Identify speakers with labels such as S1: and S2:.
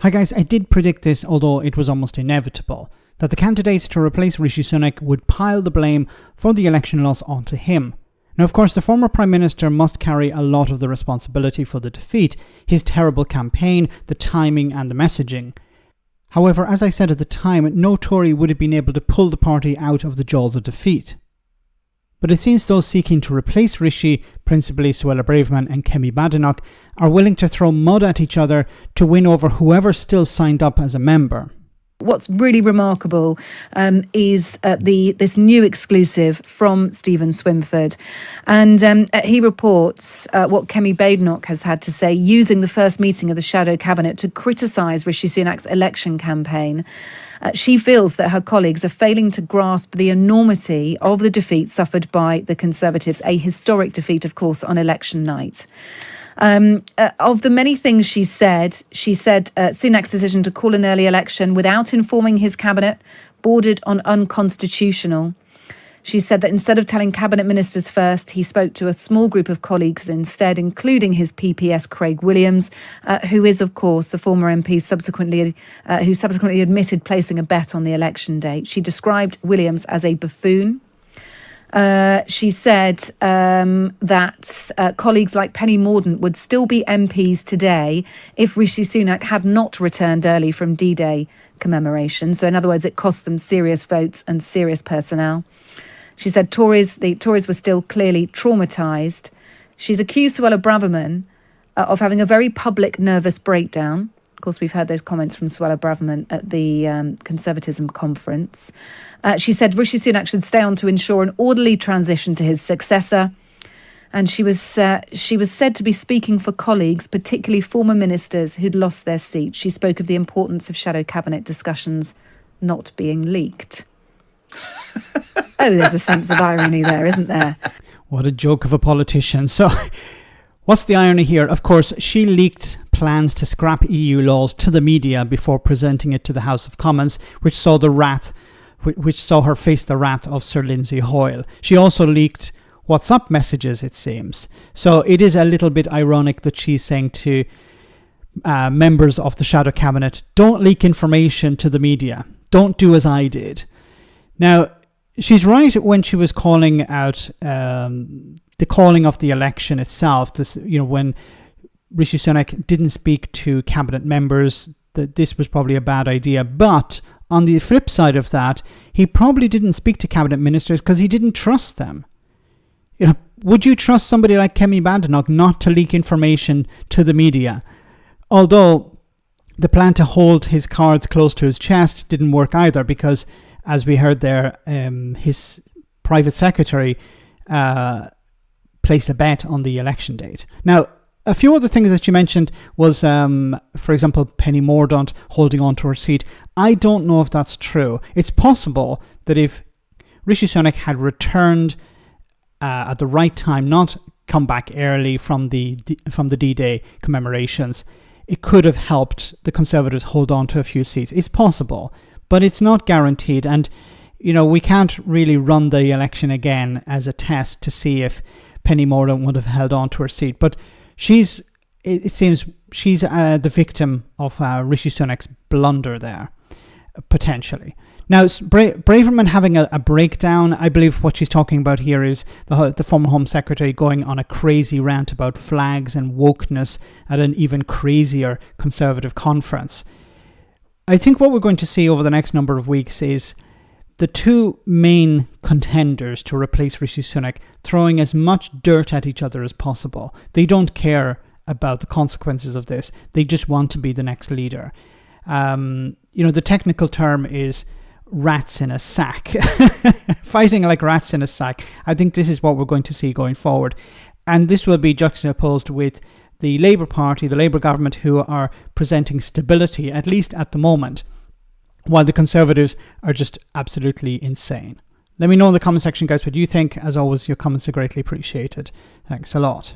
S1: Hi guys, I did predict this, although it was almost inevitable, that the candidates to replace Rishi Sunak would pile the blame for the election loss onto him. Now, of course, the former Prime Minister must carry a lot of the responsibility for the defeat, his terrible campaign, the timing and the messaging. However, as I said at the time, no Tory would have been able to pull the party out of the jaws of defeat. But it seems those seeking to replace Rishi, principally Suella Braverman and Kemi Badenoch, are willing to throw mud at each other to win over whoever still signed up as a member.
S2: What's really remarkable is this new exclusive from Stephen Swinford. And he reports what Kemi Badenoch has had to say, using the first meeting of the shadow cabinet to criticise Rishi Sunak's election campaign. She feels that her colleagues are failing to grasp the enormity of the defeat suffered by the Conservatives, a historic defeat, of course, on election night. Of the many things she said Sunak's decision to call an early election without informing his cabinet bordered on unconstitutional. She said that instead of telling cabinet ministers first, he spoke to a small group of colleagues instead, including his PPS Craig Williams, who is, of course, the former MP who subsequently admitted placing a bet on the election date. She described Williams as a buffoon. She said that colleagues like Penny Mordaunt would still be MPs today if Rishi Sunak had not returned early from D-Day commemoration. So in other words, it cost them serious votes and serious personnel. She said the Tories were still clearly traumatised. She's accused Suella Braverman of having a very public nervous breakdown. Of course, we've heard those comments from Suella Braverman at the Conservatism conference. She said Rishi Sunak should stay on to ensure an orderly transition to his successor. And she was said to be speaking for colleagues, particularly former ministers who'd lost their seats. She spoke of the importance of shadow cabinet discussions not being leaked. Oh, there's a sense of irony there, isn't there?
S1: What a joke of a politician. So, what's the irony here? Of course, she leaked plans to scrap EU laws to the media before presenting it to the House of Commons, which saw her face the wrath of Sir Lindsay Hoyle. She also leaked WhatsApp messages, it seems. So it is a little bit ironic that she's saying to members of the shadow cabinet, don't leak information to the media. Don't do as I did. Now, she's right when she was calling out the calling of the election itself. This, when Rishi Sunak didn't speak to cabinet members, that this was probably a bad idea. But on the flip side of that, he probably didn't speak to cabinet ministers because he didn't trust them. Would you trust somebody like Kemi Badenoch not to leak information to the media? Although the plan to hold his cards close to his chest didn't work either, because as we heard there, his private secretary placed a bet on the election date. Now, a few other things that you mentioned was, for example, Penny Mordaunt holding on to her seat. I don't know if that's true. It's possible that if Rishi Sunak had returned at the right time, not come back early from the D-Day commemorations, it could have helped the Conservatives hold on to a few seats. It's possible, but it's not guaranteed. And, we can't really run the election again as a test to see if Penny Mordaunt would have held on to her seat. But it seems she's the victim of Rishi Sunak's blunder there, potentially. Now, Braverman having a breakdown, I believe what she's talking about here is the former Home Secretary going on a crazy rant about flags and wokeness at an even crazier Conservative conference. I think what we're going to see over the next number of weeks is the two main contenders to replace Rishi Sunak throwing as much dirt at each other as possible. They don't care about the consequences of this. They just want to be the next leader. The technical term is rats in a sack. Fighting like rats in a sack. I think this is what we're going to see going forward. And this will be juxtaposed with the Labour Party, the Labour government, who are presenting stability, at least at the moment, while the Conservatives are just absolutely insane. Let me know in the comment section, guys, what you think. As always, your comments are greatly appreciated. Thanks a lot.